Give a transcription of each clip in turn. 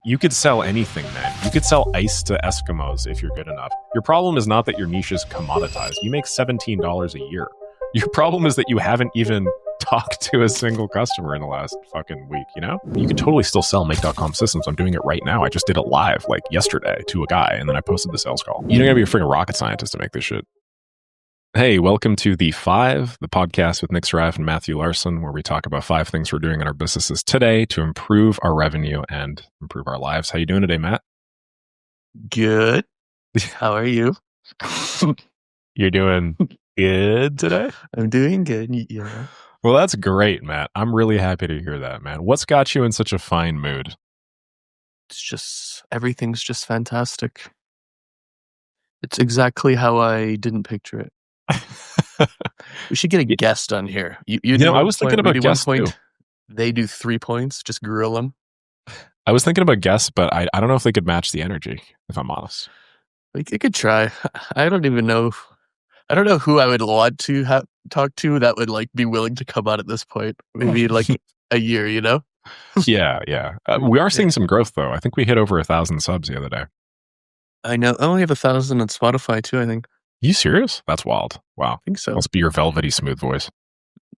You could sell anything, man. You could sell ice to Eskimos if you're good enough. Your problem is not that your niche is commoditized. You make $17 a year. Your problem is that you haven't even talked to a single customer in the last fucking week, you know? You could totally still sell make.com systems. I'm doing it right now. I just did it live like yesterday to a guy, and then I posted the sales call. You don't gotta be a freaking rocket scientist to make this shit. Hey, welcome to The Five, the podcast with Nick Seraph and Matthew Larson, where we talk about 5 things we're doing in our businesses today to improve our revenue and improve our lives. How you doing today, Matt? Good. How are you? You're doing good today? I'm doing good. Yeah. Well, that's great, Matt. I'm really happy to hear that, man. What's got you in such a fine mood? It's just, everything's just fantastic. It's exactly how I didn't picture it. We should get a guest on here. You know, I was thinking about guests too. They do 3 points, just grill them. I was thinking about guests, but I don't know if they could match the energy, if I'm honest. We could try. I don't even know. I don't know who I would want to talk to that would like be willing to come on at this point. Maybe like a year, you know? Yeah. We are seeing some growth though. I think we hit over 1,000 subs the other day. I know. I only have 1,000 on Spotify too, I think. You serious? That's wild. Wow. I think so. Must be your velvety smooth voice.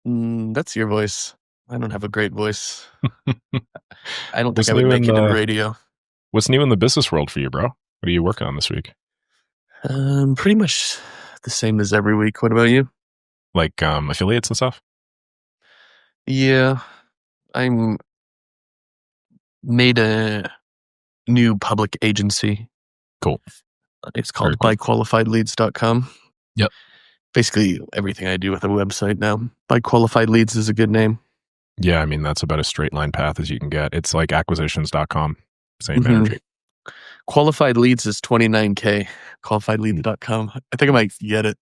That's your voice. I don't have a great voice. I don't think What's I would new make in it in the- radio. What's new in the business world for you, bro? What are you working on this week? Pretty much the same as every week. What about you? Like affiliates and stuff? Yeah, I'm made a new public agency. Cool. It's called Very byqualifiedleads.com. Yep. Basically everything I do with a website now. By Qualified Leads is a good name. Yeah, I mean, that's about a straight line path as you can get. It's like acquisitions.com. Same Mhm. energy. Qualified Leads is $29K. Qualifiedleads.com. I think I might get it.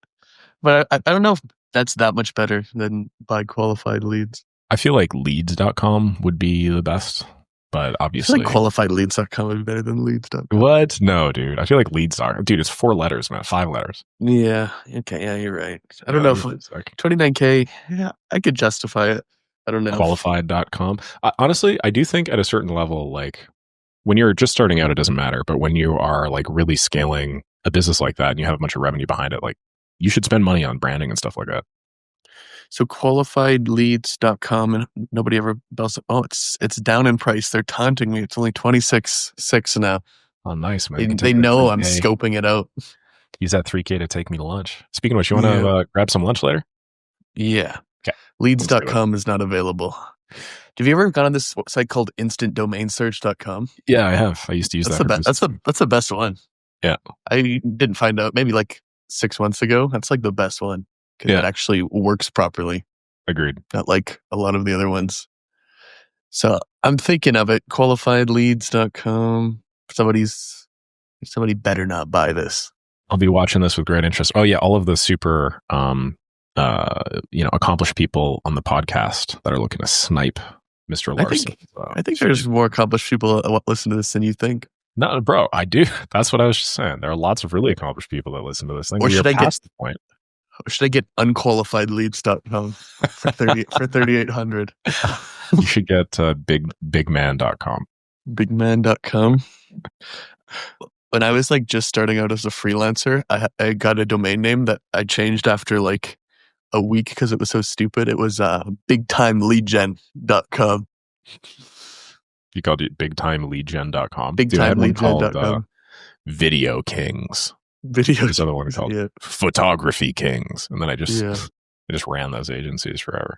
But I don't know if that's that much better than By Qualified Leads. I feel like leads.com would be the best, but I feel obviously. like qualifiedleads.com would be better than leads.com. What? No, dude. I feel like leads.com. Dude, it's 4 letters, man. 5 letters. Yeah. Okay. Yeah, you're right. I don't know if it's like 29K. Yeah, I could justify it. I don't know. qualified.com. Honestly, I do think at a certain level, like when you're just starting out, it doesn't matter. But when you are like really scaling a business like that and you have a bunch of revenue behind it, like you should spend money on branding and stuff like that. So qualifiedleads.com, and nobody ever bells up. Oh, it's down in price. They're taunting me. It's only $26.6 now. Oh, nice, man. You can They take that know I'm 3K. scoping it out. Use that 3K to take me to lunch. Speaking of which, you want to grab some lunch later? Yeah. Okay. Leads.com is not available. Have you ever gone on this site called instantdomainsearch.com? Yeah, I have. I used to use That's that. the best. That's the best one. Yeah. I didn't find out maybe like 6 months ago. That's like the best one because Yeah. it actually works properly. Agreed. Not like a lot of the other ones. So I'm thinking of it. Qualifiedleads.com. Somebody better not buy this. I'll be watching this with great interest. Oh yeah, all of the super accomplished people on the podcast that are looking to snipe Mr. Larson. I think there's more accomplished people that listen to this than you think. No, bro, I do. That's what I was just saying. There are lots of really accomplished people that listen to this thing. Or should I get past the point? Or should I get unqualifiedleads.com for $3,800? You should get bigman.com. Bigman.com. When I was like just starting out as a freelancer, I got a domain name that I changed after like a week because it was so stupid. It was bigtimeleadgen.com. You called it bigtimeleadgen.com. Bigtimeleadgen.com. Video Kings. Video There's another one called Photography Kings. And then I just ran those agencies forever.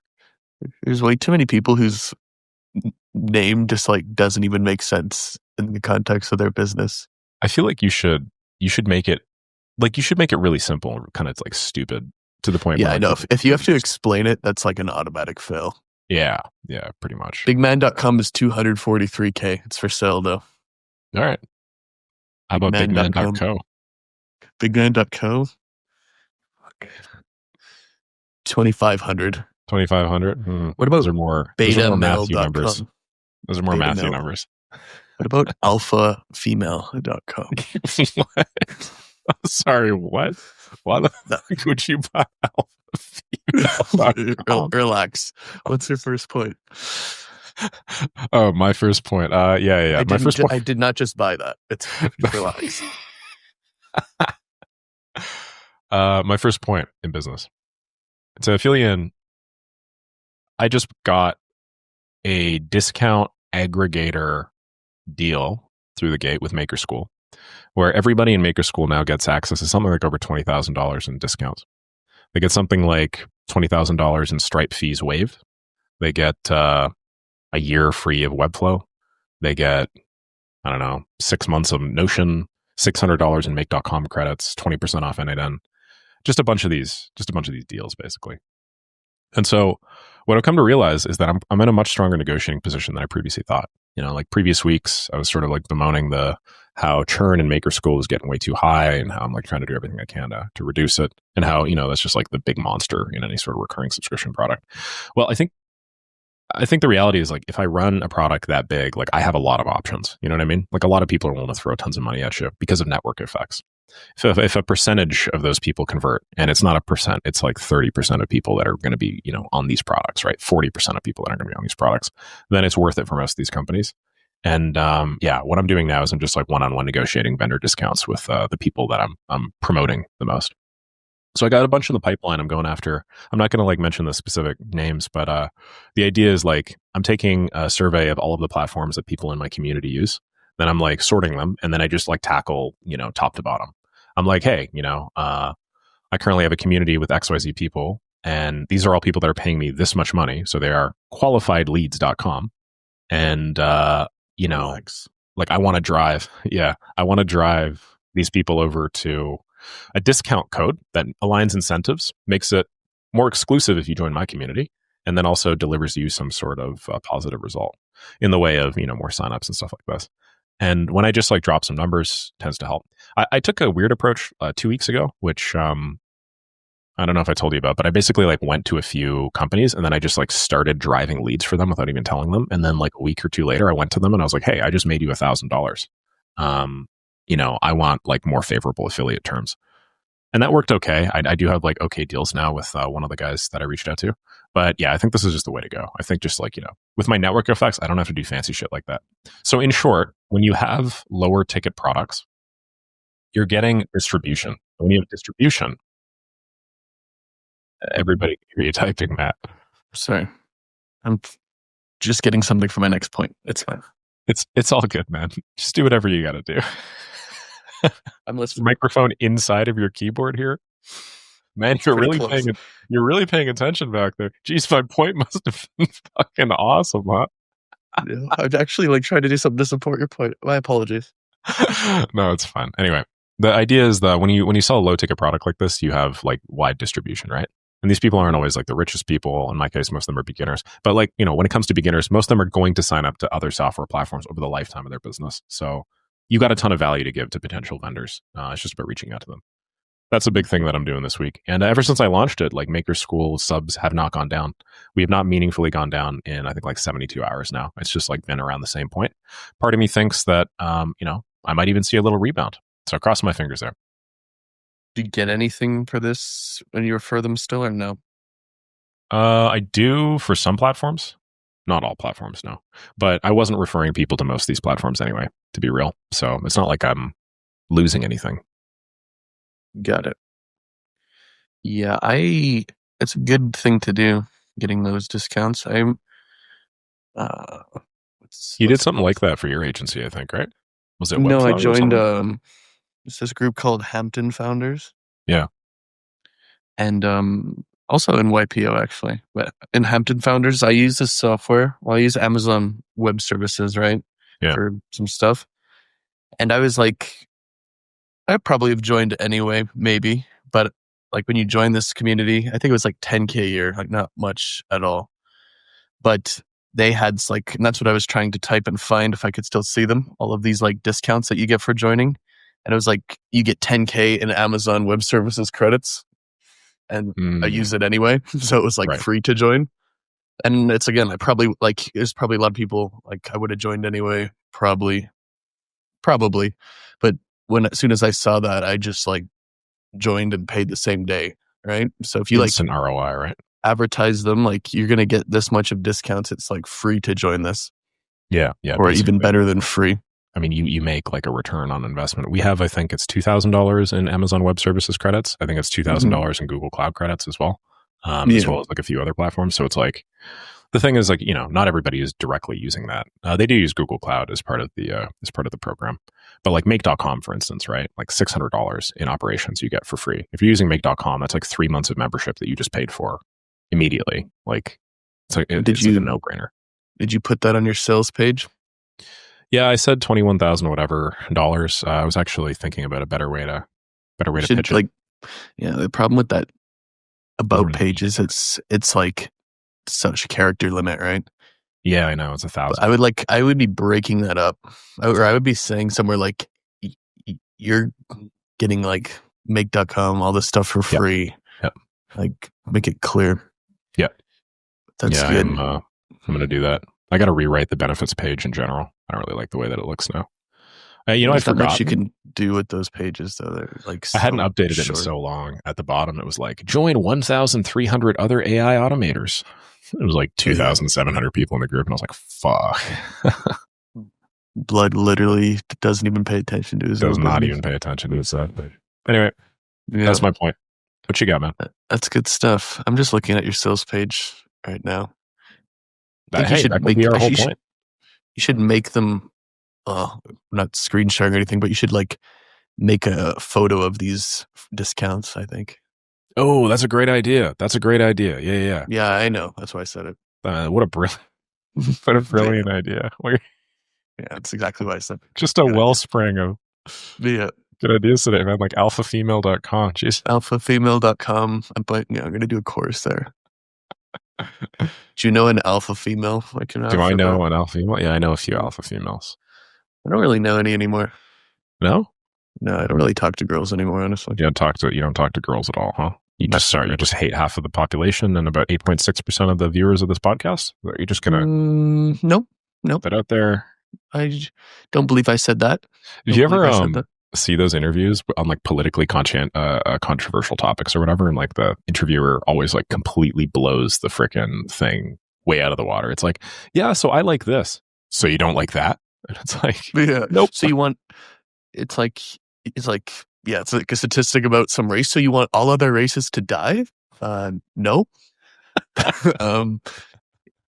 There's way too many people whose name just like doesn't even make sense in the context of their business. I feel like you should make it really simple and kind of like stupid to the point where I know. If you have to explain it, that's like an automatic fail. Yeah, pretty much. Bigman.com is $243K. It's for sale though. All right. How about bigman.co? Bigman.co? 2,500. 2,500. What about those are more Matthew betamale.com? numbers. Those are more Matthew numbers. What about alphafemale.com? What? Sorry, what? Why the fuck would you buy alpha female? Relax. What's your first point? Oh, my first point. Yeah. My first point. I did not just buy that. It's just relax. My first point in business. So, Affiliate, I just got a discount aggregator deal through the gate with Maker School, where everybody in Maker School now gets access to something like over $20,000 in discounts. They get something like $20,000 in Stripe fees waived. They get a year free of Webflow. They get, I don't know, 6 months of Notion, $600 in Make.com credits, 20% off N8N. Just a bunch of these deals, basically. And so what I've come to realize is that I'm in a much stronger negotiating position than I previously thought. Like previous weeks, I was sort of like bemoaning how churn in Maker School was getting way too high, and how I'm like trying to do everything I can to reduce it, and how, that's just like the big monster in any sort of recurring subscription product. Well, I think the reality is, like, if I run a product that big, like, I have a lot of options. You know what I mean? Like, a lot of people are willing to throw tons of money at you because of network effects. If a percentage of those people convert, and it's not a percent, it's like 30% of people that are going to be, on these products, right? 40% of people that are going to be on these products, then it's worth it for most of these companies. And what I'm doing now is I'm just like one-on-one negotiating vendor discounts with the people that I'm promoting the most. So I got a bunch in the pipeline I'm going after. I'm not going to like mention the specific names, but the idea is, like, I'm taking a survey of all of the platforms that people in my community use. Then I'm like sorting them, and then I just like tackle, top to bottom. I'm like, hey, I currently have a community with XYZ people, and these are all people that are paying me this much money. So they are qualifiedleads.com. And, Relax. like, I want to drive these people over to a discount code that aligns incentives, makes it more exclusive if you join my community, and then also delivers you some sort of positive result in the way of, more signups and stuff like this. And when I just like drop some numbers, tends to help. I took a weird approach 2 weeks ago, which I don't know if I told you about, but I basically like went to a few companies, and then I just like started driving leads for them without even telling them. And then like a week or two later, I went to them and I was like, hey, I just made you $1,000. I want like more favorable affiliate terms. And that worked okay. I do have like okay deals now with one of the guys that I reached out to. But yeah, I think this is just the way to go. I think just like, with my network effects, I don't have to do fancy shit like that. So in short, when you have lower ticket products, you're getting distribution. When you have distribution, everybody can hear you typing, Matt. Sorry. I'm just getting something for my next point. It's fine. It's all good, man. Just do whatever you got to do. I'm listening. Microphone inside of your keyboard here, man. You're really paying attention back there. Jeez, my point must have been fucking awesome, huh? Yeah, I've actually like tried to do something to support your point. My apologies. No, it's fine. Anyway, the idea is that when you sell a low ticket product like this, you have like wide distribution, right? And these people aren't always like the richest people. In my case, most of them are beginners. But like, when it comes to beginners, most of them are going to sign up to other software platforms over the lifetime of their business. So you got a ton of value to give to potential vendors. It's just about reaching out to them. That's a big thing that I'm doing this week. And ever since I launched it, like, Maker School subs have not gone down. We have not meaningfully gone down in, I think, like 72 hours now. It's just like been around the same point. Part of me thinks that, I might even see a little rebound. So I cross my fingers there. Do you get anything for this when you refer them still, or no? I do for some platforms. Not all platforms, no. But I wasn't referring people to most of these platforms anyway, to be real. So it's not like I'm losing anything. Got it. Yeah, it's a good thing to do, getting those discounts. You did something like that for your agency, I think, right? Was it No, I Webflow or joined something? this group called Hampton Founders. Yeah. And also in YPO, actually. But in Hampton Founders, I use this software. Well, I use Amazon Web Services, right? Yeah. For some stuff. And I was like, I probably have joined anyway, maybe. But like when you join this community, I think it was like 10K a year, like not much at all. But they had like, and that's what I was trying to type and find if I could still see them, all of these like discounts that you get for joining. And it was like, you get 10K in Amazon Web Services credits. And I use it anyway. So it was like free to join. And it's, again, there's probably a lot of people like I would have joined anyway, probably. But as soon as I saw that, I just like joined and paid the same day, right? So if you instant ROI, right? advertise them like you're going to get this much of discounts. It's like free to join this. Yeah. Or basically. even better than free. I mean, you make like a return on investment. We have, I think it's $2,000 in Amazon Web Services credits. I think it's $2,000 in Google Cloud credits as well, as well as like a few other platforms. So it's like, the thing is like, not everybody is directly using that. They do use Google Cloud as part of the program. But like make.com, for instance, right? Like $600 in operations you get for free. If you're using make.com, that's like 3 months of membership that you just paid for immediately. Like it's like, it's like a no-brainer. Did you put that on your sales page? Yeah, I said 21,000 whatever dollars. I was actually thinking about a better way to pitch it. Yeah, the problem with that about page is it's like such a character limit, right? Yeah, I know, it's 1,000. I would be breaking that up, or I would be saying somewhere like you're getting like make.com, all this stuff for free. Yep. Like make it clear. Yeah, that's good. I'm gonna do that. I got to rewrite the benefits page in general. I don't really like the way that it looks now. I forgot. Much you can do with those pages, though. They're like I hadn't updated it in so long. At the bottom, it was like join 1,300 other AI automators. It was like 2,700 people in the group, and I was like, "Fuck." Blood literally doesn't even pay attention to his. Does not even pay attention to his page. Anyway, that's my point. What you got, man? That's good stuff. I'm just looking at your sales page right now. That could be our whole point. You should make them, not screen sharing or anything, but you should like make a photo of these discounts, I think. Oh, that's a great idea. Yeah. Yeah, I know. That's why I said it. What a brilliant idea. Yeah, that's exactly why I said it. Just a wellspring of good ideas today, man. Like alphafemale.com. Jeez. Alphafemale.com. I'm going to do a course there. Do you know an alpha female? Do I know an alpha female? Yeah, I know a few alpha females. I don't really know any anymore. No, I don't really talk to girls anymore. Honestly, you don't talk to girls at all, huh? You just hate half of the population and about 8.6% of the viewers of this podcast. Are you just gonna? Nope. That out there. I don't believe I said that. Did you ever see those interviews on like politically controversial topics or whatever, and like the interviewer always like completely blows the frickin' thing way out of the water? It's like, yeah, so I like this, so you don't like that, and it's like, nope. So you want it's like yeah, it's like a statistic about some race. So you want all other races to die? No.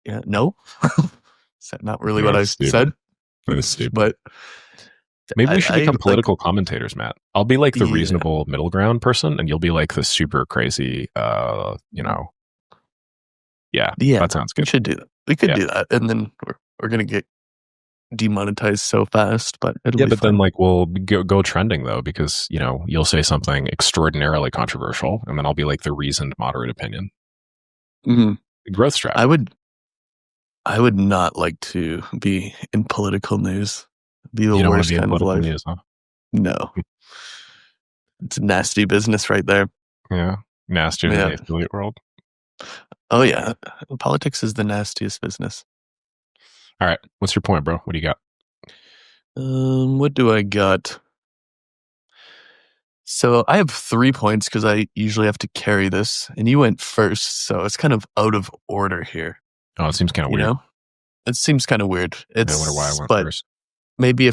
Yeah, no. Is that not really what I said? That's stupid. But maybe we should become political commentators, Matt. I'll be like the reasonable middle ground person, and you'll be like the super crazy, Yeah, that sounds good. We should do that. We could do that, and then we're gonna get demonetized so fast, but it'll be fun. Then like we'll go trending though, because you'll say something extraordinarily controversial, and then I'll be like the reasoned, moderate opinion. Mm-hmm. Growth strategy. I would not like to be in political news. Be the worst kind of life. News, huh? No, it's a nasty business right there. Yeah, nastier than the affiliate world. Oh yeah, politics is the nastiest business. All right, what's your point, bro? What do you got? What do I got? So I have 3 points because I usually have to carry this, and you went first, so it's kind of out of order here. Oh, it seems kind of weird. It seems kind of weird. I wonder why I went first. Maybe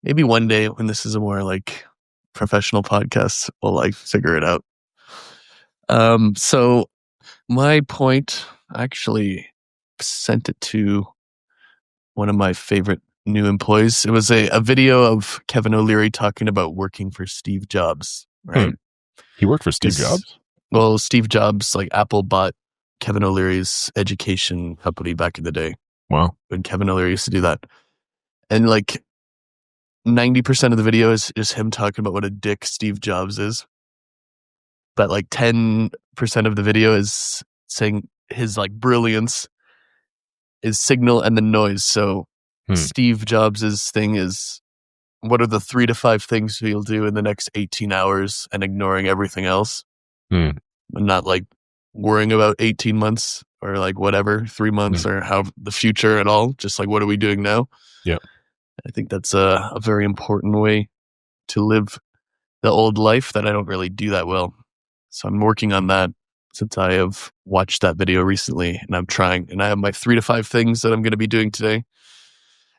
maybe one day when this is a more like professional podcast, we'll like figure it out. So my point, I actually sent it to one of my favorite new employees. It was a video of Kevin O'Leary talking about working for Steve Jobs, right? He worked for Steve Jobs? Well, Steve Jobs, like Apple bought Kevin O'Leary's education company back in the day. Wow. When Kevin O'Leary used to do that. And like 90% of the video is just him talking about what a dick Steve Jobs is. But like 10% of the video is saying his like brilliance is signal and the noise. So Steve Jobs' thing is, what are the 3 to 5 things he'll do in the next 18 hours and ignoring everything else? And not like worrying about 18 months or like whatever, 3 months or how the future at all. Just like, what are we doing now? Yeah. I think that's a very important way to live the old life that I don't really do that well. So I'm working on that. since I have watched that video recently, and I'm trying, and I have my 3 to 5 things that I'm going to be doing today.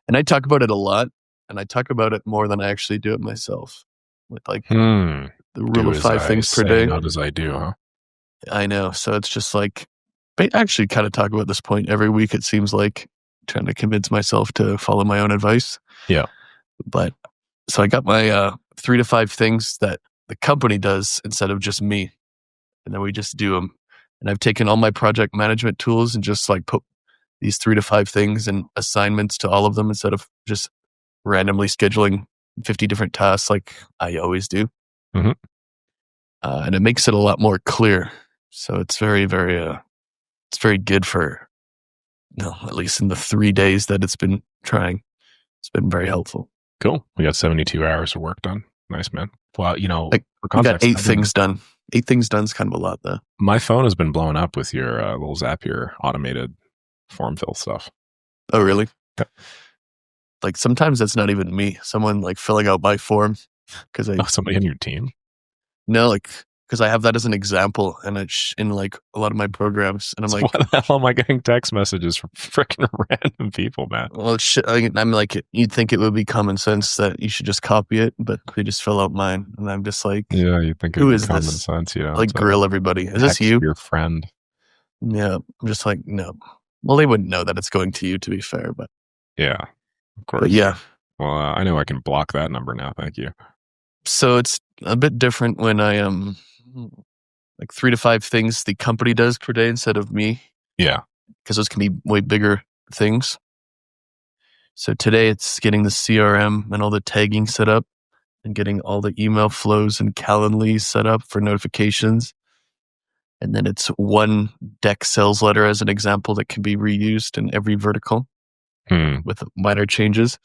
And I talk about it a lot, and I talk about it more than I actually do it myself. With like the rule of 5 things per day. Not as I do, huh? I know. So it's just like, I actually kind of talk about this point every week. It seems like trying to convince myself to follow my own advice. Yeah. But so I got my 3 to 5 things that the company does instead of just me. And then we just do them. And I've taken all my project management tools and just like put these 3 to 5 things and assignments to all of them instead of just randomly scheduling 50 different tasks like I always do. Mm-hmm. And it makes it a lot more clear. So it's very, very, it's very good for, at least in the 3 days that it's been trying. It's been very helpful. Cool. We got 72 hours of work done. Nice, man. Well, like, for context, we got 8 things done. 8 things done is kind of a lot, though. My phone has been blowing up with your little Zapier automated form fill stuff. Oh, really? Yeah. Like sometimes that's not even me. Someone like filling out my form because somebody in your team. No, like because I have that as an example, and it's in like a lot of my programs, and I'm like, why the hell am I getting text messages from freaking random people, man? Well, shit, I'm like, you'd think it would be common sense that you should just copy it, but they just fill out mine, and I'm just like, yeah, you think who it is common this? sense, like grill everybody. Is this you? Your friend? Yeah, I'm just like, no. Well, they wouldn't know that it's going to you, to be fair, but yeah, of course. But yeah. Well, I know I can block that number now. Thank you. So it's a bit different when I am like 3 to 5 things the company does per day instead of me. Yeah. Because those can be way bigger things. So today it's getting the CRM and all the tagging set up and getting all the email flows and Calendly set up for notifications. And then it's one deck sales letter as an example that can be reused in every vertical with minor changes.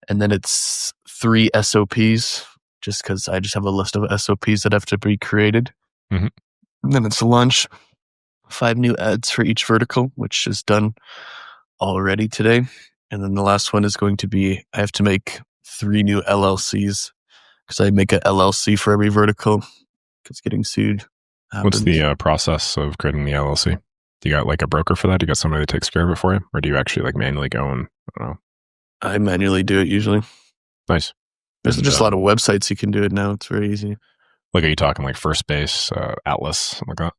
And then it's 3 SOPs, just because I just have a list of SOPs that have to be created. Mm-hmm. And then it's lunch, 5 new ads for each vertical, which is done already today. And then the last one is going to be, I have to make 3 new LLCs, because I make an LLC for every vertical, because getting sued happens. What's the process of creating the LLC? Do you got like a broker for that? Do you got somebody that takes care of it for you? Or do you actually like manually go and, I don't know? I manually do it usually. Nice. There's just a lot of websites you can do it now. It's very easy. Like, are you talking like First Base, Atlas, something like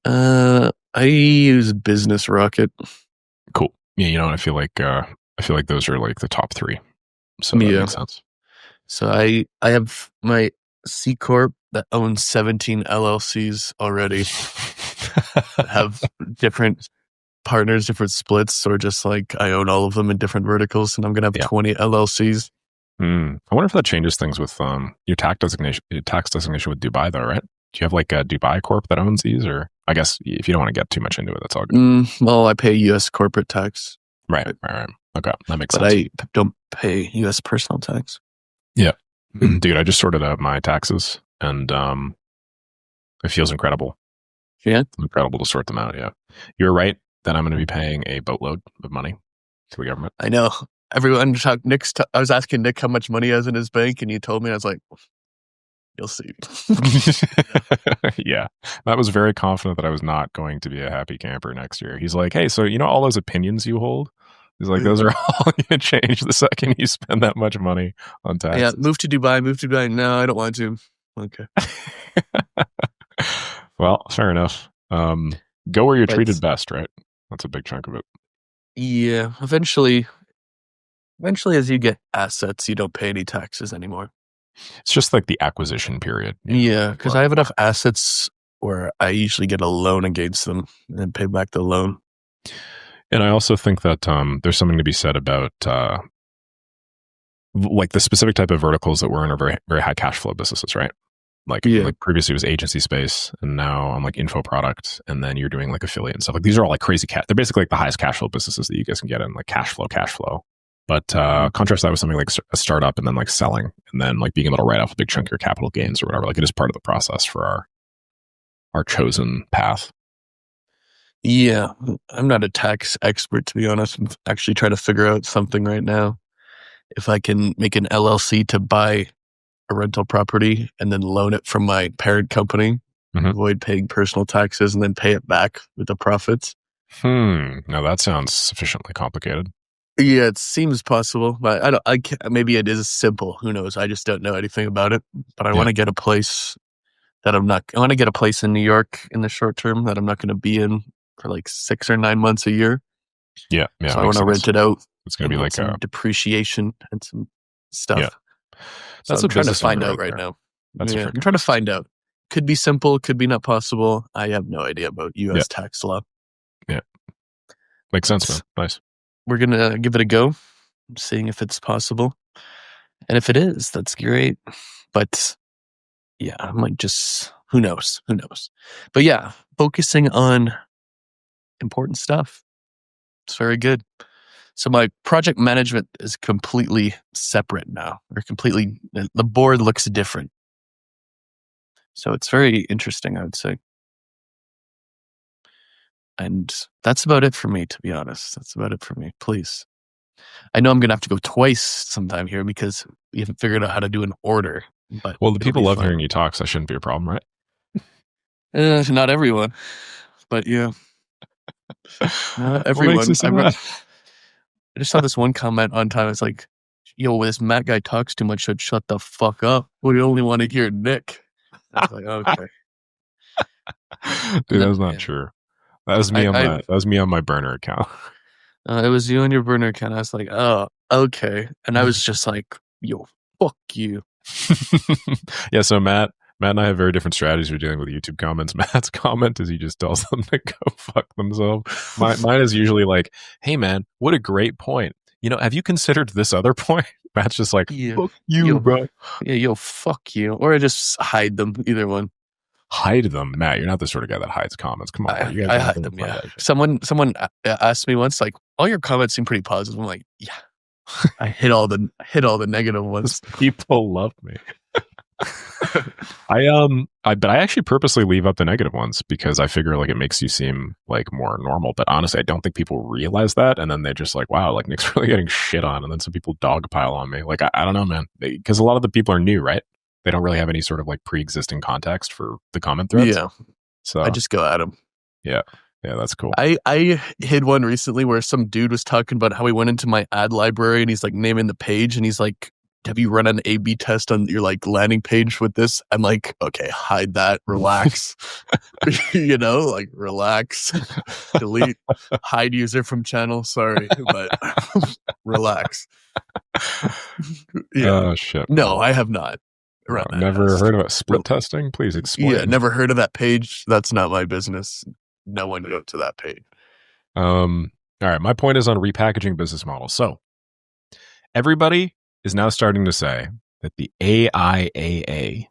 that? I use Business Rocket. Cool. Yeah, you know, I feel like those are like the top 3. So that makes sense. So I have my C Corp that owns 17 LLCs already. Have different partners, different splits, or just like I own all of them in different verticals, and I'm gonna have 20 LLCs. I wonder if that changes things with your tax designation with Dubai, though, right? Do you have like a Dubai Corp that owns these, or I guess if you don't want to get too much into it, that's all good. Well, I pay U.S. corporate tax. Right. Okay, that makes sense. But I don't pay U.S. personal tax. Yeah, dude, I just sorted out my taxes, and it feels incredible. Yeah, it's incredible to sort them out. Yeah, you're right that I'm going to be paying a boatload of money to the government. I know. Everyone talked. I was asking Nick how much money he has in his bank, and he told me. I was like, "You'll see." Yeah, I was very confident that I was not going to be a happy camper next year. He's like, "Hey, so you know all those opinions you hold? He's like, those are all going to change the second you spend that much money on taxes." Yeah, move to Dubai. No, I don't want to. Okay. Well, fair enough. Go where you're treated best, right? That's a big chunk of it. Yeah, eventually, as you get assets, you don't pay any taxes anymore. It's just like the acquisition period. Yeah, because I have enough assets where I usually get a loan against them and then pay back the loan. And I also think that there's something to be said about like the specific type of verticals that we're in are very, very high cash flow businesses, right? Like previously it was agency space, and now I'm like info product, and then you're doing like affiliate and stuff. Like these are all like crazy they're basically like the highest cash flow businesses that you guys can get in, like cash flow. But contrast that with something like a startup, and then like selling, and then like being able to write off a big chunk of your capital gains or whatever. Like it is part of the process for our chosen path. Yeah, I'm not a tax expert, to be honest. I'm actually trying to figure out something right now. If I can make an LLC to buy a rental property and then loan it from my parent company Mhm. avoid paying personal taxes, and then pay it back with the profits. Now that sounds sufficiently complicated. Yeah, it seems possible, but I can't, maybe it is simple. Who knows? I just don't know anything about it. But I want to get a place I want to get a place in New York in the short term that I'm not going to be in for like 6 or 9 months a year. Yeah. So I want to rent it out. It's going to be like some depreciation and some stuff. Yeah. So I'm trying to find out right now. That's I'm trying to find out. Could be simple, could be not possible. I have no idea about U.S. tax law. Yeah. Makes sense, man. Nice. We're going to give it a go, seeing if it's possible. And if it is, that's great. But yeah, I might just, who knows? But yeah, focusing on important stuff. It's very good. So my project management is completely separate now, or the board looks different. So it's very interesting, I would say. And that's about it for me, to be honest. That's about it for me. Please. I know I'm going to have to go twice sometime here because we haven't figured out how to do an order. But well, the people love hearing you talk, so that shouldn't be a problem, right? Not everyone, but yeah. Not everyone. I just saw this one comment on time. It's like, yo, this Matt guy talks too much, so shut the fuck up. We only want to hear Nick. I was like, okay. Dude, that's not true. That was me on my burner account. It was you on your burner account. I was like, oh, okay. And I was just like, yo, fuck you. Yeah, so Matt and I have very different strategies for dealing with YouTube comments. Matt's comment is he just tells them to go fuck themselves. Mine is usually like, hey man, what a great point. You know, have you considered this other point? Matt's just like, fuck you, bro. Yeah, yo, fuck you. Or I just hide them, either one. Hide them? Matt, you're not the sort of guy that hides comments. Come on. I hide them, yeah. Someone asked me once, like, all your comments seem pretty positive. I'm like, yeah. I hit all the negative ones. People love me. But I actually purposely leave up the negative ones because I figure like it makes you seem like more normal. But honestly, I don't think people realize that, and then they're just like, "Wow, like Nick's really getting shit on," and then some people dogpile on me. Like I don't know, man, because a lot of the people are new, right? They don't really have any sort of like pre-existing context for the comment threads. Yeah, so I just go at them. Yeah, that's cool. I hid one recently where some dude was talking about how he went into my ad library and he's like naming the page and he's like, have you run an A/B test on your like landing page with this? I'm like, okay, hide that, relax. You know, like relax, delete, hide user from channel. Sorry, but relax. Yeah. Oh shit. No, I have not. Never heard about split testing? Please explain. Yeah, never heard of that page. That's not my business. No one go to that page. All right. My point is on repackaging business models. So everybody is now starting to say that the AIAA,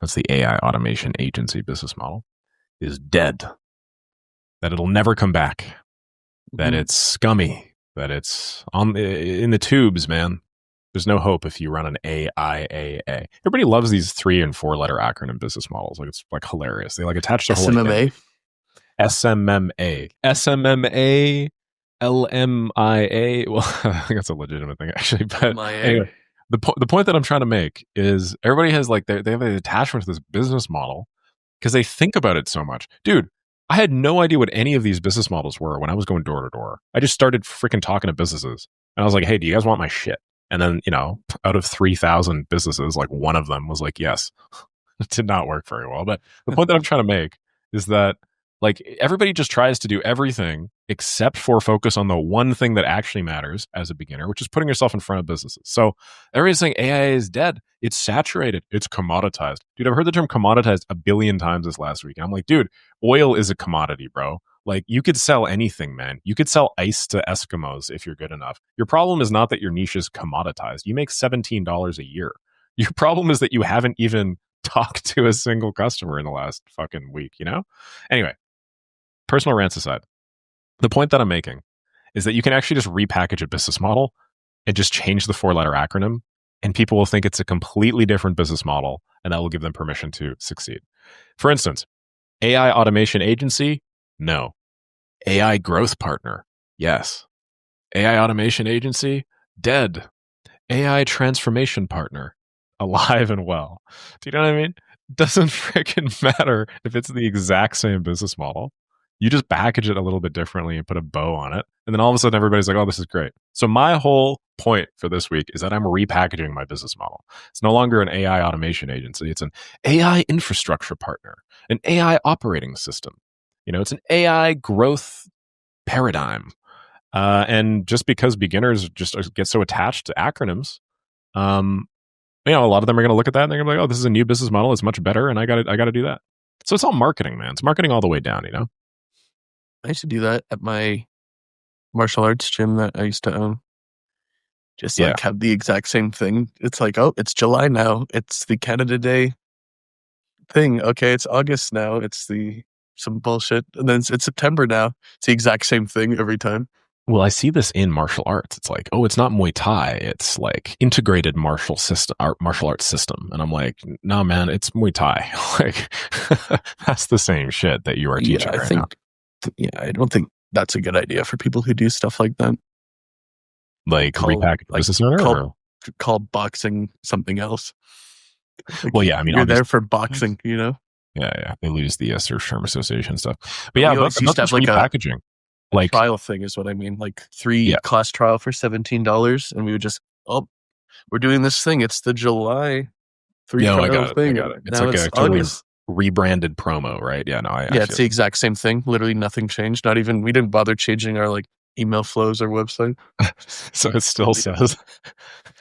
that's the AI Automation Agency business model, is dead. That it'll never come back. That it's scummy. That it's in the tubes, man. There's no hope if you run an AIAA. Everybody loves these 3 and 4 letter acronym business models. Like it's like hilarious. They like attach their SMMA. SMMA, LMIA. Well, I think that's a legitimate thing actually. But anyway, the point that I'm trying to make is everybody has like they have an attachment to this business model because they think about it so much. Dude, I had no idea what any of these business models were when I was going door to door. I just started freaking talking to businesses and I was like, hey, do you guys want my shit? And then, you know, out of 3,000 businesses, like one of them was like, yes. It did not work very well. But the point that I'm trying to make is that like everybody just tries to do everything except for focus on the one thing that actually matters as a beginner, which is putting yourself in front of businesses. So everybody's saying AI is dead. It's saturated. It's commoditized. Dude, I've heard the term commoditized a billion times this last week. And I'm like, dude, oil is a commodity, bro. Like you could sell anything, man. You could sell ice to Eskimos if you're good enough. Your problem is not that your niche is commoditized. You make $17 a year. Your problem is that you haven't even talked to a single customer in the last fucking week, you know? Anyway, personal rants aside, the point that I'm making is that you can actually just repackage a business model and just change the 4-letter acronym, and people will think it's a completely different business model, and that will give them permission to succeed. For instance, AI Automation Agency? No. AI Growth Partner? Yes. AI Automation Agency? Dead. AI Transformation Partner? Alive and well. Do you know what I mean? doesn't freaking matter if it's the exact same business model. You just package it a little bit differently and put a bow on it. And then all of a sudden everybody's like, oh, this is great. So my whole point for this week is that I'm repackaging my business model. It's no longer an AI automation agency. It's an AI infrastructure partner, an AI operating system. It's an AI growth paradigm. And just because beginners just get so attached to acronyms, a lot of them are going to look at that and they're going to be like, oh, this is a new business model. It's much better. And I got to do that. So it's all marketing, man. It's marketing all the way down, I used to do that at my martial arts gym that I used to own. Just like have the exact same thing. It's like, oh, it's July now. It's the Canada Day thing. Okay, it's August now. It's some bullshit. And then it's September now. It's the exact same thing every time. Well, I see this in martial arts. It's like, oh, it's not Muay Thai. It's like integrated martial arts system. And I'm like, no, man, it's Muay Thai. Like, that's the same shit that you are teaching right now. Yeah, I don't think that's a good idea for people who do stuff like that. Like repackage business owner? Call boxing something else. Like, well, yeah, I mean, you're there for boxing, Yeah. They lose the Sherm Association stuff. But yeah, but used to have like repackaging. Like trial thing is what I mean. Like 3 class trial for $17, and we would just, we're doing this thing. It's the July 3 trial thing. I got it. It's now like a totally rebranded promo, right? Yeah, no, it's the exact same thing. Literally nothing changed. Not even, we didn't bother changing our like email flows or website. So it still says,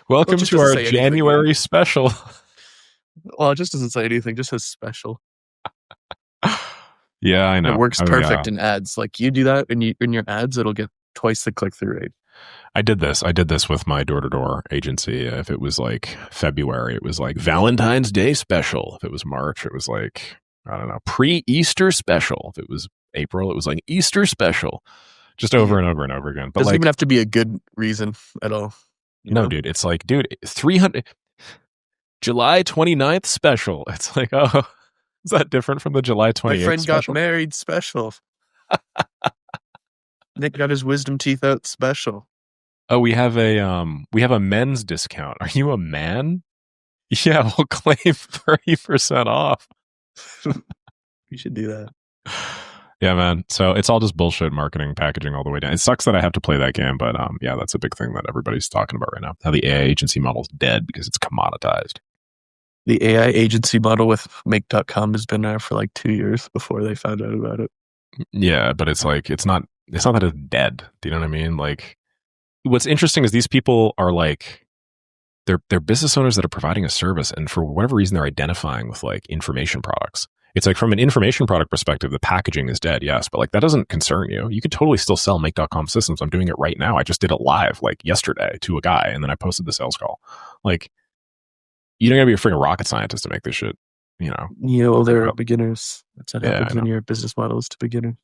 welcome to our January special. Well, it just doesn't say anything. It just says special. Yeah, I know. It works perfect in ads. Like you do that in your ads, it'll get twice the click-through rate. I did this with my door-to-door agency. If it was like February, it was like Valentine's Day special. If it was March, it was like, I don't know, pre-Easter special. If it was April, it was like Easter special. Just over and over and over again. But doesn't even have to be a good reason at all. No, dude. It's like, dude, 300 July 29th special. It's like, oh, is that different from the July 28th My friend special? got married special. Nick got his wisdom teeth out special. Oh, we have a men's discount. Are you a man? Yeah, we'll claim 30% off. You should do that. Yeah, man. So it's all just bullshit marketing, packaging all the way down. It sucks that I have to play that game, but yeah, that's a big thing that everybody's talking about right now. How the AI agency model is dead because it's commoditized. The AI agency model with Make.com has been there for like 2 years before they found out about it. Yeah, but it's like, it's not that it's dead. Do you know what I mean? Like, what's interesting is these people are like, they're business owners that are providing a service, and for whatever reason, they're identifying with like information products. It's like, from an information product perspective, the packaging is dead, yes, but like that doesn't concern you. You could totally still sell Make.com systems. I'm doing it right now. I just did it live like yesterday to a guy, and then I posted the sales call. Like, you don't gotta be a freaking rocket scientist to make this shit, they're beginners. That's what happens when your business model is to beginners.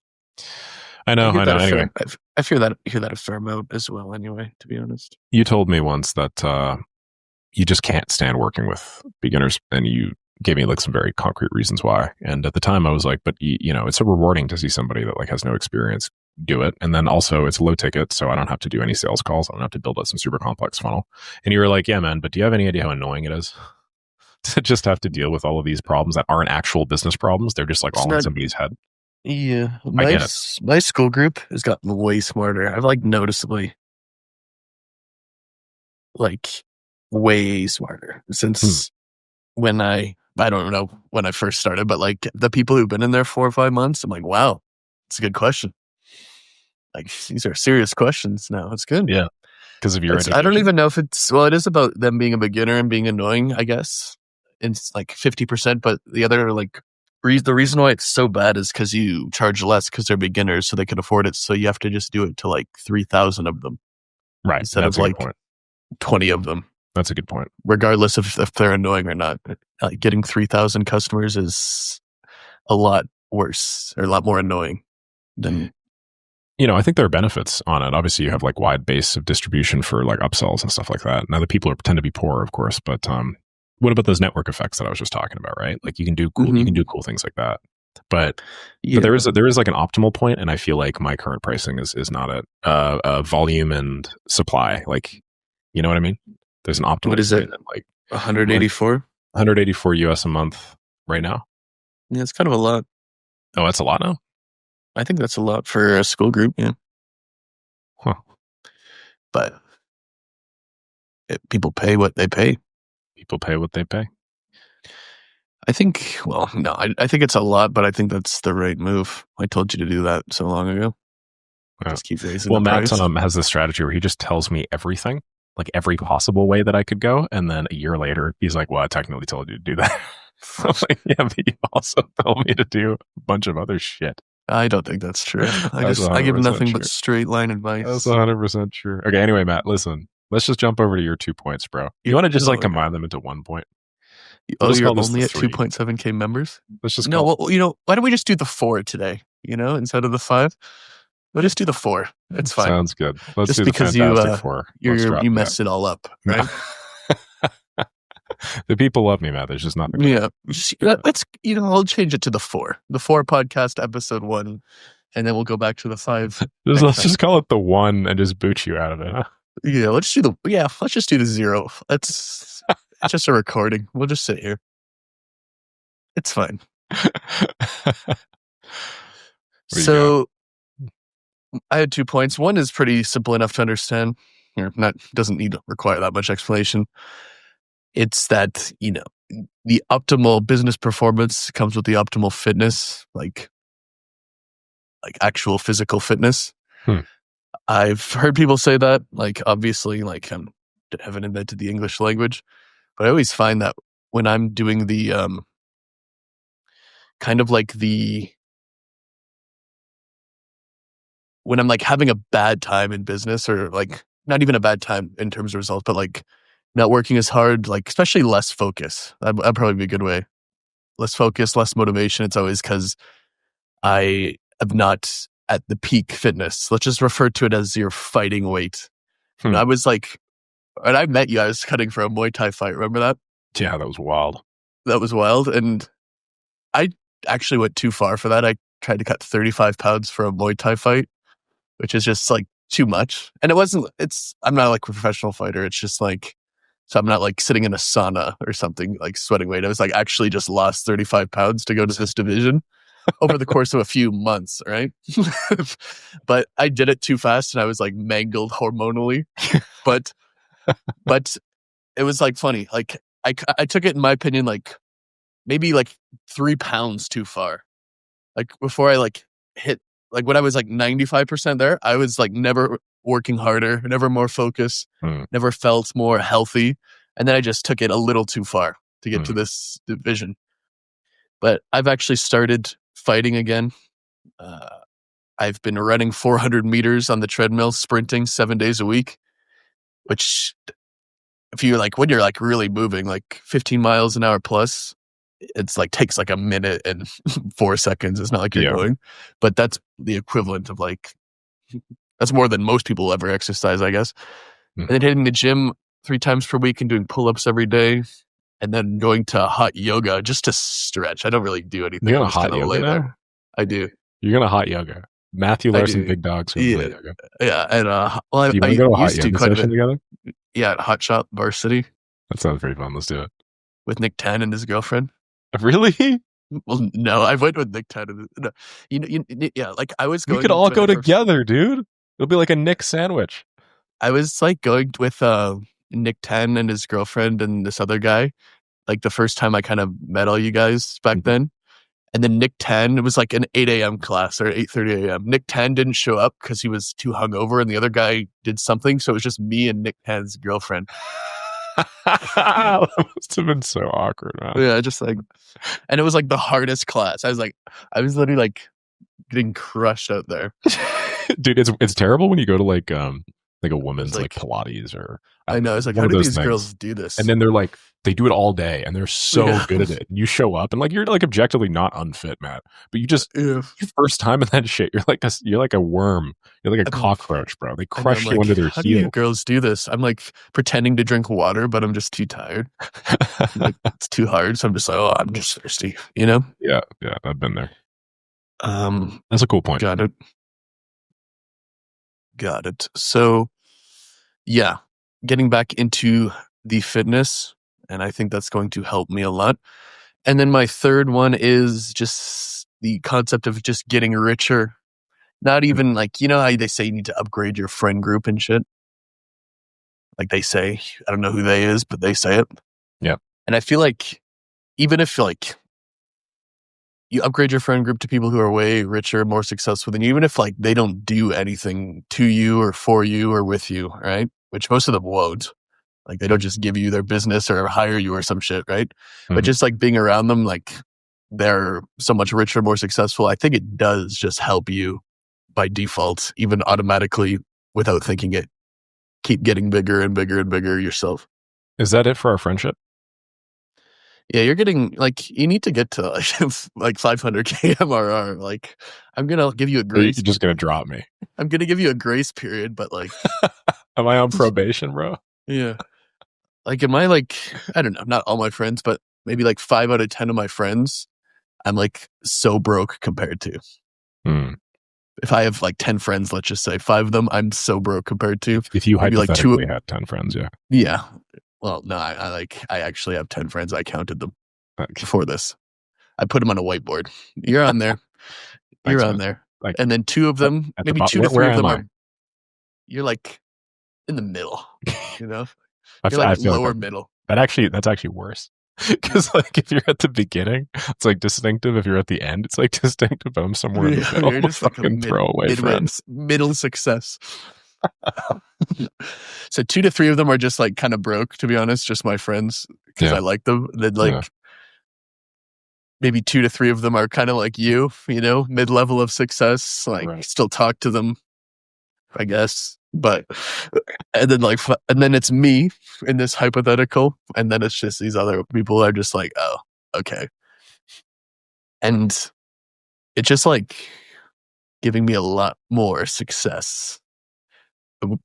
I know. Anyway, I hear that a fair amount as well. Anyway, to be honest, you told me once that you just can't stand working with beginners, and you gave me like some very concrete reasons why. And at the time, I was like, but it's so rewarding to see somebody that like has no experience do it, and then also it's low ticket, so I don't have to do any sales calls. I don't have to build out some super complex funnel. And you were like, yeah, man, but do you have any idea how annoying it is to just have to deal with all of these problems that aren't actual business problems? They're just like all in somebody's head. Yeah, my school group has gotten way smarter. I've like noticeably, like, way smarter since when I don't know when I first started, but like the people who've been in there 4 or 5 months, I'm like, wow, it's a good question. Like, these are serious questions now. It's good. Yeah, because of your education. I don't even know if it is about them being a beginner and being annoying, I guess. It's like 50%, but the other like the reason why it's so bad is because you charge less because they're beginners, so they can afford it. So you have to just do it to like 3,000 of them, right? Instead of like 20 of them. That's a good point. Regardless of if they're annoying or not, like getting 3,000 customers is a lot worse or a lot more annoying than. I think there are benefits on it. Obviously, you have like wide base of distribution for like upsells and stuff like that. Now, the people tend to be poor, of course, but what about those network effects that I was just talking about, right? Like you can do cool things like that. But there is like an optimal point, and I feel like my current pricing is not at volume and supply. Like, you know what I mean? There's an optimal. What is it? Like 184? 184 US a month right now. Yeah, it's kind of a lot. Oh, that's a lot now. I think that's a lot for a school group. Yeah. Huh. But people pay what they pay. People pay what they pay. I think, well, no, I think it's a lot, but I think that's the right move. I told you to do that so long ago. Just keep raising the Matt price. has this strategy where he just tells me everything, like every possible way that I could go. And then a year later, he's like, well, I technically told you to do that. So I'm like, yeah, but you also told me to do a bunch of other shit. I don't think that's true. That's I give 100% nothing true. but straight line advice. That's 100% true. Okay, anyway, Matt, listen. Let's just jump over to your 2 points, bro. You want to just like combine them into 1 point? We'll you're only at 2.7K members? Let's just no, well, why don't we just do the 4 today, instead of the 5? We'll just do the 4. It's fine. Sounds good. Let's just do because the Fantastic Four. You messed it all up, right? The people love me, Matt. There's just nothing. Yeah. Let's, I'll change it to the 4. The 4 podcast episode 1, and then we'll go back to the 5. Let's just call it the 1 and just boot you out of it, huh? Yeah, let's just do the 0. It's just a recording. We'll just sit here. It's fine. So I had 2 points. One is pretty simple enough to understand. Doesn't require that much explanation. It's that, the optimal business performance comes with the optimal fitness, like actual physical fitness. I've heard people say that, obviously, I haven't invented the English language, but I always find that when I'm doing the when I'm having a bad time in business, or not even a bad time in terms of results, but not working as hard, especially less focus. That'd probably be a good way. Less focus, less motivation. It's always because I am not at the peak fitness. Let's just refer to it as your fighting weight. I was when I met you, I was cutting for a Muay Thai fight. Remember that? Yeah, that was wild. That was wild. And I actually went too far for that. I tried to cut 35 pounds for a Muay Thai fight, which is just too much. And I'm not a professional fighter. It's just so I'm not sitting in a sauna or something, sweating weight. I was actually just lost 35 pounds to go to this division over the course of a few months, right? But I did it too fast and I was mangled hormonally. But it was funny. I took it, in my opinion, maybe 3 pounds too far. Before I hit, when I was 95% there, I was never working harder, never more focused, never felt more healthy. And then I just took it a little too far to get to this division. But I've actually started fighting again. I've been running 400 meters on the treadmill, sprinting 7 days a week, which if you when you're really moving 15 miles an hour plus, it's takes a minute and 4 seconds. It's not you're going, but that's the equivalent of that's more than most people ever exercise, I guess. And then hitting the gym 3 times per week and doing pull-ups every day, and then going to hot yoga just to stretch. I don't really do anything. You're gonna hot yoga now? I do. You're gonna hot yoga. Matthew Larson, Big Dogs. Yoga. Yeah, and do you want to go to a hot yoga session together? Yeah, at Hot Shot Varsity. That sounds very fun. Let's do it with Nick Tan and his girlfriend. Really? Well, no, I went with Nick Tan. No. Yeah, I was going. We could all go together, dude. It'll be like a Nick sandwich. I was going with Nick Tan and his girlfriend and this other guy. The first time I kind of met all you guys back then. And then Nick Tan, it was an 8 a.m. class or 8:30 a.m. Nick Tan didn't show up because he was too hungover, and the other guy did something. So it was just me and Nick Tan's girlfriend. That must have been so awkward, man. Yeah, just and it was the hardest class. I was literally getting crushed out there. Dude, it's terrible when you go to a woman's Pilates or I know, it's how do these girls do this? And then they're they do it all day and they're so good at it. And you show up and you're objectively not unfit, Matt, but you just your first time in that shit, you're like a worm. You're like a cockroach, bro. They crush you under their heel. How do you girls do this? I'm pretending to drink water, but I'm just too tired. It's too hard, so I'm just I'm just thirsty, Yeah, I've been there. That's a cool point. Got it. So, yeah, getting back into the fitness, and I think that's going to help me a lot. And then my third one is just the concept of just getting richer. Not even like, you know how they say you need to upgrade your friend group and shit? Like they say, I don't know who they is, but they say it. Yeah. And I feel like even if like you upgrade your friend group to people who are way richer, more successful than you, even if like they don't do anything to you or for you or with you, right? Which most of them won't. Like they don't just give you their business or hire you or some shit, right? But just like being around them, like they're so much richer, more successful. I think it does just help you by default, even automatically without thinking it. Keep getting bigger and bigger and bigger yourself. Is that it for our friendship? Yeah, you're getting like you need to get to like 500k MRR. Like I'm gonna give you a grace. You're just gonna drop me. I'm gonna give you a grace period, but like, am I on probation, bro? Yeah. Like, am I like I don't know, not all my friends, but maybe like 5 out of 10 of my friends, I'm like so broke compared to. If I have like 10 friends, let's just say 5 of them, I'm so broke compared to. If you maybe hypothetically had 10 friends, yeah. Yeah. Well, no, I actually have 10 friends. I counted them before this. I put them on a whiteboard. You're on there. You're on there. And then 2 of them, maybe 2 to 3 of them are. You're like in the middle, you know? You're like lower middle. That's actually worse. Because like if you're at the beginning, it's like distinctive. If you're at the end, it's like distinctive. But I'm somewhere in the middle. You're just like a throwaway friends. Middle success. So 2 to 3 of them are just like kind of broke, to be honest, just my friends because I like them. Then like maybe 2 to 3 of them are kind of like you know, mid-level of success. Like still talk to them, I guess. But and then it's me in this hypothetical, and then it's just these other people are just like, oh, okay. And it's just like giving me a lot more success.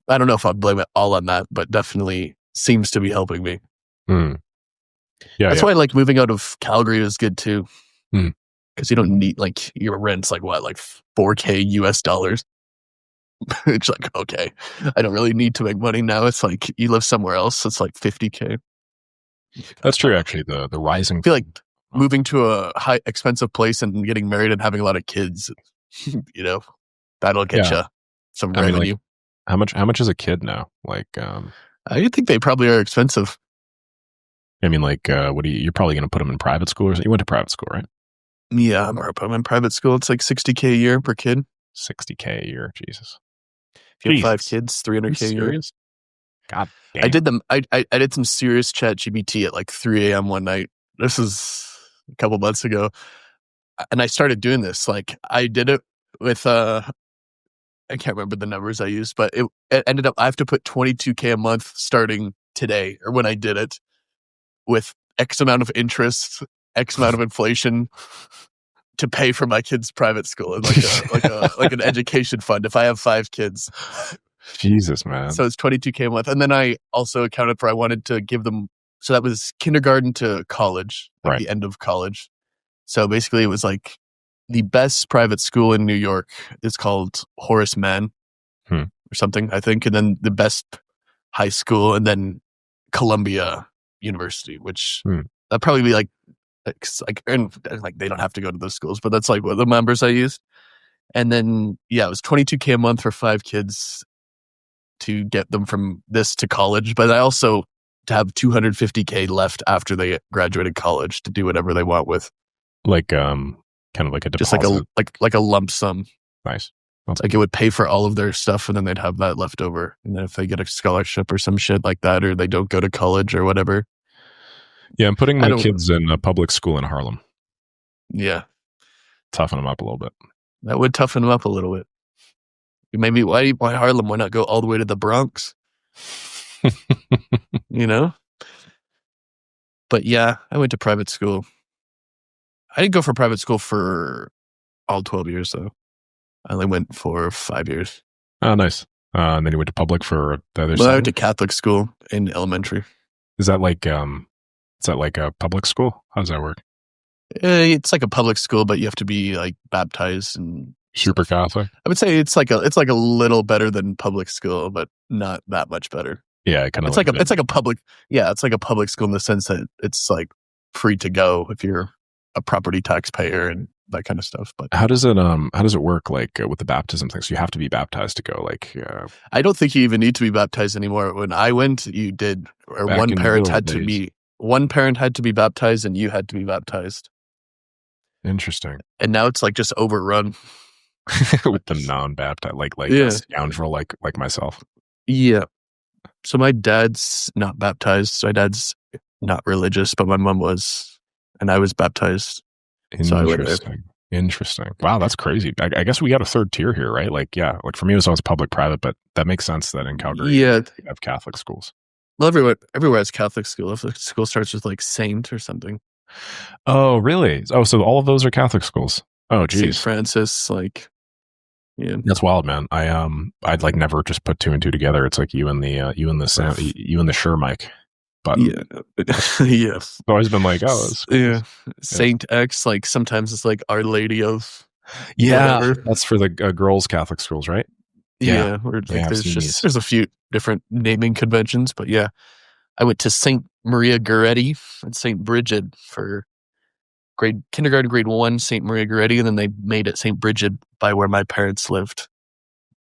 I don't know if I'd blame it all on that, but definitely seems to be helping me. Yeah, that's why I like moving out of Calgary is good too. Because you don't need like your rent's like what, like $4,000 US. It's like, okay, I don't really need to make money now. It's like you live somewhere else. It's like $50,000. That's true. Actually, the rising. I feel like moving to a high expensive place and getting married and having a lot of kids, you know, that'll get you some revenue. Like, how much is a kid now? Like, I think they probably are expensive. I mean, like, you're probably going to put them in private school or something. You went to private school, right? Yeah, I'm in private school. It's like $60,000 a year per kid. $60,000 a year, Jesus. If you have 5 kids, $300,000 a year. God damn. I did some serious ChatGPT at like 3 a.m. one night. This is a couple months ago. And I started doing this. Like I did it with, I can't remember the numbers I used, but it ended up, I have to put $22,000 a month starting today or when I did it with X amount of interest, X amount of inflation to pay for my kids' private school and like an education fund if I have 5 kids. Jesus, man. So it's $22,000 a month. And then I also accounted for, I wanted to give them, so that was kindergarten to college, like the end of college. So basically it was like the best private school in New York is called Horace Mann or something, I think. And then the best high school and then Columbia University, which that'd probably be like and like they don't have to go to those schools, but that's like what the numbers I used. And then it was $22,000 a month for 5 kids to get them from this to college, but I also to have $250,000 left after they graduated college to do whatever they want with, like kind of like a deposit. just like a lump sum. Nice. Like it would pay for all of their stuff, and then they'd have that left over. And then if they get a scholarship or some shit like that, or they don't go to college or whatever. Yeah, I'm putting my kids in a public school in Harlem. Yeah. Toughen them up a little bit. That would toughen them up a little bit. Maybe why Harlem? Why not go all the way to the Bronx? You know? But yeah, I went to private school. I didn't go for private school for all 12 years, though. I only went for 5 years. Oh, nice. And then you went to public for the other side? I went to Catholic school in elementary. Is that like a public school? How does that work? It's like a public school, but you have to be like baptized and super Catholic. I would say it's like a little better than public school, but not that much better. Yeah, kind of. It's like a public school in the sense that it's like free to go if you're a property taxpayer and that kind of stuff. But how does it work, like with the baptism things? You have to be baptized to go, like I don't think you even need to be baptized anymore. When I went, you did, or Back one in the parent good had old to days. be baptized and you had to be baptized. Interesting. And now it's like just overrun with the non-baptized, like Yeah. a scoundrel like myself. Yeah. So my dad's not baptized. So my dad's not religious, but my mom was, and I was baptized. So I went there. Interesting. Wow, that's crazy. I guess we got a third tier here, right? Like, yeah, like for me it was always public-private, but that makes sense that in Calgary Yeah. you have Catholic schools. Well, everywhere has Catholic school. If the school starts with like Saint or something. Oh, really? Oh, so all of those are Catholic schools. Oh, geez. St. Francis, like, yeah. That's wild, man. I'd like never just put two and two together. It's like you and the Sure Mike. But yeah. Yeah. I've always been like, oh, yeah. Saint X, like sometimes it's like Our Lady of whatever. That's for the girls' Catholic schools, right? Yeah. Or like there's a few different naming conventions, but yeah. I went to St. Maria Goretti and St. Bridget for kindergarten, grade 1, St. Maria Goretti, and then they made it St. Bridget by where my parents lived.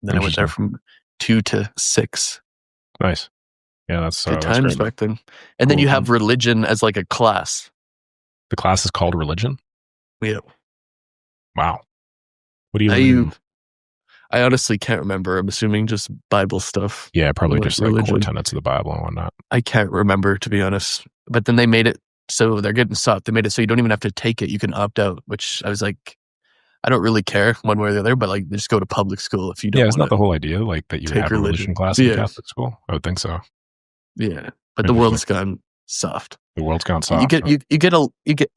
And then I went there from 2 to 6. Nice. Yeah, that's good times back then. And then you have religion as like a class. The class is called religion? Yeah. Wow. What do you I honestly can't remember. I'm assuming just Bible stuff. Yeah, probably just like core tenets of the Bible and whatnot. I can't remember, to be honest. But then they made it so they're getting soft. They made it so you don't even have to take it. You can opt out, which I was like, I don't really care one way or the other, but like just go to public school if you don't. Yeah, isn't that the whole idea? Like that you would have a religion class in Catholic school? I would think so. Yeah, but the world's gone soft. The world's gone soft. You get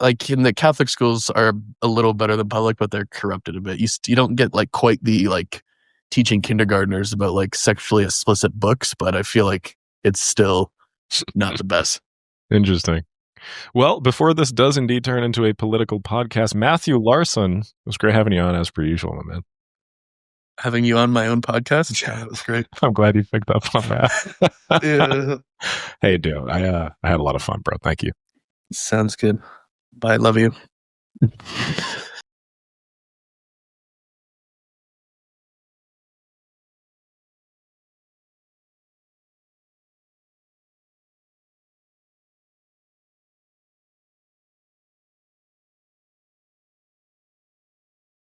like in the Catholic schools are a little better than public, but they're corrupted a bit. You don't get like quite the like teaching kindergartners about like sexually explicit books, but I feel like it's still not the best. Interesting. Well, before this does indeed turn into a political podcast, Matthew Larson, it was great having you on as per usual, man. Having you on my own podcast? Yeah, that was great. I'm glad you picked up on that. Yeah. Hey, dude, I had a lot of fun, bro. Thank you. Sounds good. Bye. Love you.